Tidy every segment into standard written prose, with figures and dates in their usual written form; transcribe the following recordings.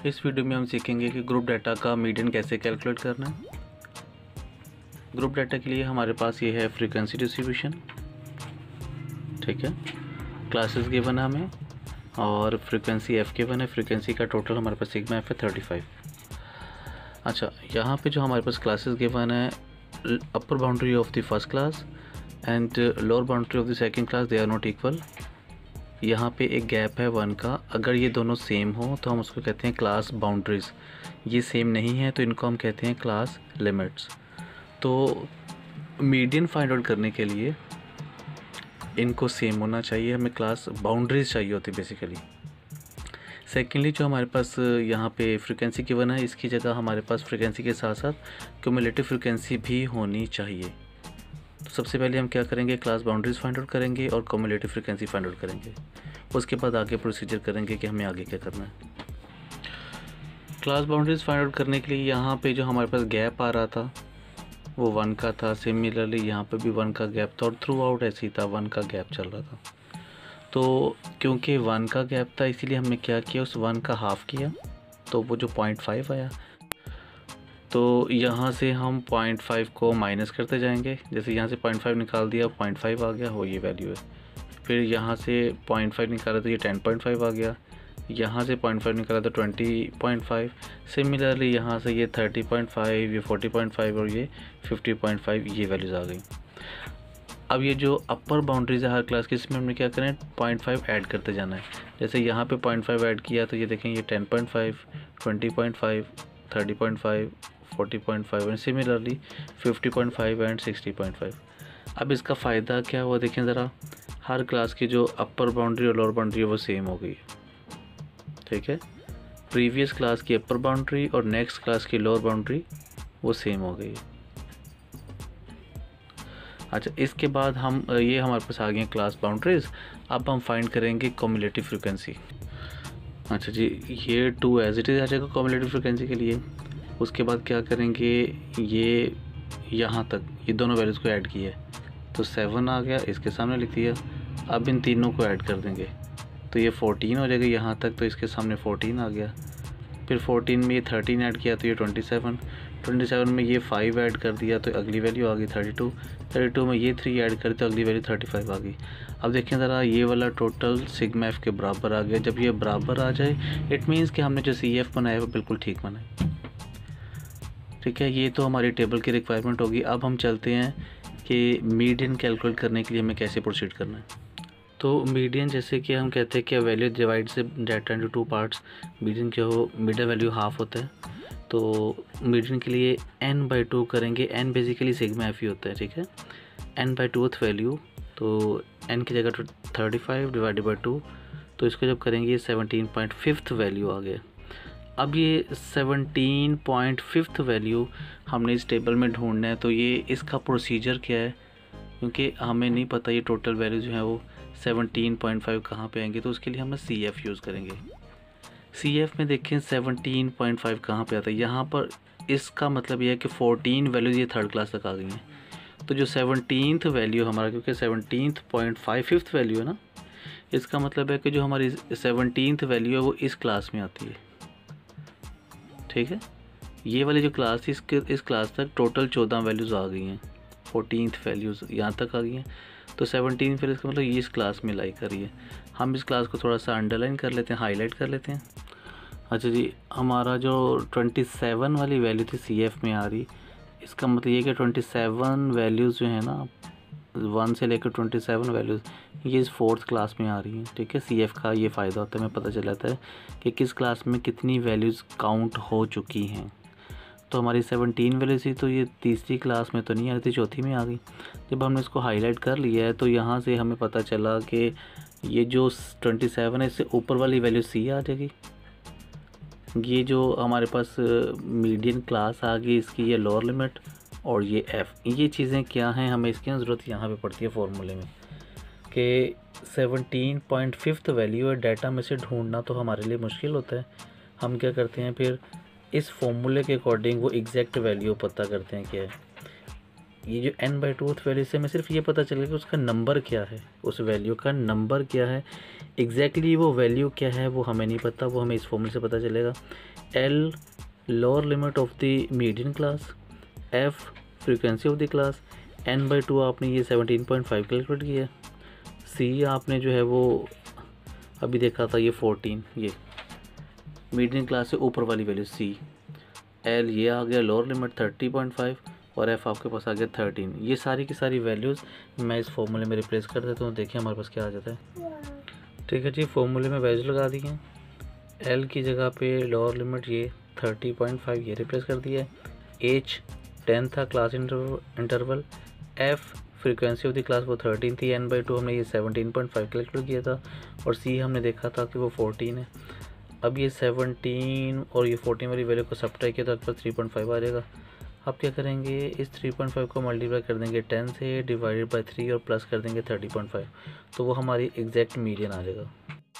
इस वीडियो में हम सीखेंगे कि ग्रुप डाटा का मीडियन कैसे कैलकुलेट करना है। ग्रुप डाटा के लिए हमारे पास ये है फ्रीक्वेंसी डिस्ट्रीब्यूशन, ठीक है। क्लासेस गिवन है हमें और फ्रीक्वेंसी एफ़ गिवन है। फ्रीक्वेंसी का टोटल हमारे पास सिग्मा एफ है 35। अच्छा, यहाँ पे जो हमारे पास क्लासेस गिवन है, upper boundary of the first class and lower boundary of the second class, they are not equal. यहाँ पे एक गैप है 1 का। अगर ये दोनों सेम हो तो हम उसको कहते हैं क्लास बाउंड्रीज़। ये सेम नहीं है तो इनको हम कहते हैं क्लास लिमिट्स। तो मीडियन फाइंड आउट करने के लिए इनको सेम होना चाहिए, हमें क्लास बाउंड्रीज़ चाहिए होती बेसिकली। सेकेंडली, जो हमारे पास यहाँ पे फ्रीक्वेंसी गिवन है, इसकी जगह हमारे पास फ्रीक्वेंसी के साथ साथ क्यूमुलेटिव फ्रीक्वेंसी भी होनी चाहिए। तो सबसे पहले हम क्या करेंगे, क्लास बाउंड्रीज़ फाइंड आउट करेंगे और क्यूमुलेटिव फ्रीक्वेंसी फाइंड आउट करेंगे। उसके बाद आगे प्रोसीजर करेंगे कि हमें आगे क्या करना है। क्लास बाउंड्रीज़ फाइंड आउट करने के लिए यहाँ पे जो हमारे पास गैप आ रहा था वो 1 का था। सिमिलरली यहाँ पे भी 1 का गैप था और थ्रू आउट ऐसे ही था, 1 का गैप चल रहा था। तो क्योंकि 1 का गैप था इसीलिए हमने क्या किया, उस 1 का हाफ़ किया तो वो जो 0.5 आया। तो यहाँ से हम 0.5 को माइनस करते जाएंगे। जैसे यहाँ से 0.5 निकाल दिया, 0.5 आ गया, हो ये वैल्यू है। फिर यहाँ से 0.5 निकाला तो ये 10.5 आ गया। यहाँ से 0.5 निकाला तो 20.5। सिमिलरली यहाँ से ये 30.5, ये 40.5 और ये 50.5, ये वैल्यूज़ आ गई। अब ये जो अपर बाउंड्रीज है हर क्लास की, इसमें हमने क्या करें, 0.5 ऐड करते जाना है। जैसे यहाँ पे 0.5 ऐड किया तो ये देखें, ये 10.5, 20.5, 30.5, 40.5 एंड सिमिलरली 50.5 एंड 60.5। अब इसका फ़ायदा क्या हुआ देखें ज़रा, हर क्लास की जो अपर बाउंड्री और लोअर बाउंड्री है वो सेम हो गई, ठीक है। प्रीवियस क्लास की अपर बाउंड्री और नेक्स्ट क्लास की लोअर बाउंड्री वो सेम हो गई। अच्छा, इसके बाद हम ये हमारे पास आ गए क्लास बाउंड्रीज। अब हम फाइंड करेंगे क्यूमुलेटिव फ्रीक्वेंसी। अच्छा जी, ये 2 एज इट इज़ आ जाएगा क्यूमुलेटिव फ्रीक्वेंसी के लिए। उसके बाद क्या करेंगे, ये यहाँ तक ये दोनों वैल्यूज़ को ऐड किया तो 7 आ गया, इसके सामने लिख दिया। अब इन तीनों को ऐड कर देंगे तो ये 14 हो जाएगा यहाँ तक, तो इसके सामने 14 आ गया। फिर 14 में ये 13 ऐड किया तो ये 27, 27 में ये 5 ऐड कर दिया तो अगली वैल्यू आ गई 32, 32 में ये 3 ऐड कर तो अगली वैल्यू 35 आ गई। अब देखें ज़रा, ये वाला टोटल सिग्मा एफ के बराबर आ गया। जब ये बराबर आ जाए इट मीन्स कि हमने जो सी एफ बनाया वो बिल्कुल ठीक बनाया, ठीक है। ये तो हमारी टेबल की रिक्वायरमेंट होगी। अब हम चलते हैं कि मीडियन कैलकुलेट करने के लिए हमें कैसे प्रोसीड करना है। तो मीडियन, जैसे कि हम कहते हैं कि वैल्यू डिवाइड से डाटा इंटू 2 पार्ट्स, मीडियन क्या हो, मिडल वैल्यू हाफ होता है। तो मीडियन के लिए n/2 करेंगे। n बेसिकली सिग्मा एफ ही होता है, ठीक है। n/2th वैल्यू, तो n की जगह 35 डिवाइडेड बाई 2, तो इसको जब करेंगे 17.5 वैल्यू आ गया। अब ये 17.5 वैल्यू हमने इस टेबल में ढूंढना है। तो ये इसका प्रोसीजर क्या है, क्योंकि हमें नहीं पता ये टोटल वैल्यू जो है वो 17.5 कहाँ पे आएंगे, तो उसके लिए हम सी एफ़ यूज़ करेंगे। सी एफ़ में देखें 17.5 कहाँ पे आता है, यहाँ पर। इसका मतलब ये है कि 14 वैल्यूज़ ये थर्ड क्लास तक आ गई हैं। तो जो 17th वैल्यू हमारा, क्योंकि 17.5 वैल्यू है ना, इसका मतलब है कि जो हमारी 17th वैल्यू है वो इस क्लास में आती है, ठीक है। ये वाली जो क्लास थी इस क्लास तक टोटल 14 वैल्यूज़ आ गई हैं, 14th वैल्यूज़ यहाँ तक आ गई हैं। तो 17 फिर इसका मतलब ये इस क्लास में लाई कर रही है। हम इस क्लास को थोड़ा सा अंडरलाइन कर लेते हैं, हाईलाइट कर लेते हैं। अच्छा जी, हमारा जो 27 वाली वैल्यू थी सी एफ में आ रही, इसका मतलब ये कि 27 वैल्यूज़ जो है ना, 1 से लेकर 27 वैल्यूज़ ये इस 4th क्लास में आ रही हैं, ठीक है। सी एफ का ये फ़ायदा होता है, हमें पता चल जाता है कि किस क्लास में कितनी वैल्यूज़ काउंट हो चुकी हैं। तो हमारी 17 वैल्यू थी तो ये तीसरी क्लास में तो नहीं आ रही थी, चौथी में आ गई। जब हमने इसको हाईलाइट कर लिया है तो यहाँ से हमें पता चला कि ये जो 27 है इससे ऊपर वाली वैल्यू सी आ जाएगी। ये जो हमारे पास मीडियन क्लास आ गई इसकी ये लोअर लिमिट और ये एफ़, ये चीज़ें क्या हैं, हमें इसकी ज़रूरत यहाँ पे पड़ती है फॉर्मूले में कि 17.5 वैल्यू है, डाटा में से ढूंढना तो हमारे लिए मुश्किल होता है। हम क्या करते हैं, फिर इस फॉर्मूले के अकॉर्डिंग वो एग्जैक्ट वैल्यू पता करते हैं क्या है। ये जो n/2 वैल्यू से हमें सिर्फ ये पता चलेगा कि उसका नंबर क्या है, उस वैल्यू का नंबर क्या है। एग्जैक्टली वो वैल्यू क्या है वो हमें नहीं पता, वो हमें इस फॉर्मूले से पता चलेगा। L lower limit of the median class, F frequency of the class, n/2 आपने ये 17.5 कैलकुलेट किया, C आपने जो है वो अभी देखा था ये 14, ये मीडियन क्लास से ऊपर वाली वैल्यू C, L ये आ गया लोअर लिमिट 30.5 और F आपके पास आ गया 13। ये सारी की सारी वैल्यूज़ मैं इस फॉर्मूले में रिप्लेस कर देता हूँ। देखिए हमारे पास क्या आ जाता है। ठीक है जी, फॉर्मूले में वैल्यू लगा दी है। L की जगह पे लोअर लिमिट ये 30.5 ये रिप्लेस कर दिया है। H 10 था class interval, F frequency of the class वो 13 थी, n/2 हमने ये 17.5 कैलकुलेट किया था और C हमने देखा था कि वो 14 है। अब ये 17 और ये 14 वाली वैल्यू को सब्ट्रैक्ट किया तो आपके पास 3.5 आ जाएगा। आप क्या करेंगे, इस 3.5 को मल्टीप्लाई कर देंगे 10 से, डिवाइडेड बाय 3 और प्लस कर देंगे 30.5, तो वो हमारी एग्जैक्ट मीडियन आ जाएगा।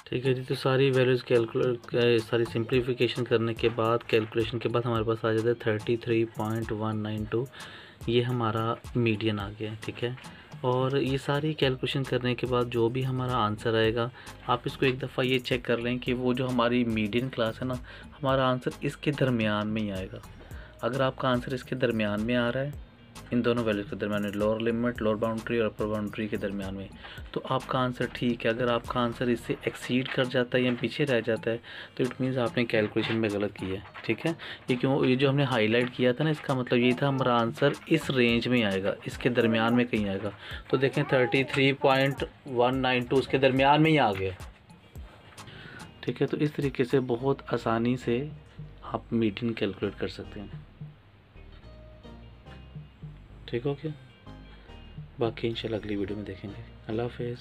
ठीक है जी, तो सारी वैल्यूज़ सारी सिंप्लीफिकेशन करने के बाद, कैलकुलेशन के बाद हमारे पास आ जाता है 33.192, ये हमारा मीडियन आ गया। ठीक है, और ये सारी कैलकुलेशन करने के बाद जो भी हमारा आंसर आएगा, आप इसको एक दफ़ा ये चेक कर लें कि वो जो हमारी मीडियन क्लास है ना, हमारा आंसर इसके दरमियान में ही आएगा। अगर आपका आंसर इसके दरमियान में आ रहा है, इन दोनों वैल्यूज़ के दरमियान में, लोअर लिमिट, लोअर बाउंड्री और अपर बाउंड्री के दरमियान में, तो आपका आंसर ठीक है। अगर आपका आंसर इससे एक्सीड कर जाता है या पीछे रह जाता है तो इट मीन्स आपने कैलकुलेशन में गलत किया है। ठीक है, ये क्यों, ये जो हमने हाईलाइट किया था ना, इसका मतलब ये था हमारा आंसर इस रेंज में आएगा, इसके दरमियान में कहीं आएगा। तो देखें 33.192 उसके दरमियान में ही आ गया। ठीक है, तो इस तरीके से बहुत आसानी से आप मीडियन कैलकुलेट कर सकते हैं। ठीक हो गया, बाकी इंशाल्लाह अगली वीडियो में देखेंगे। अल्लाह हाफ़िज़।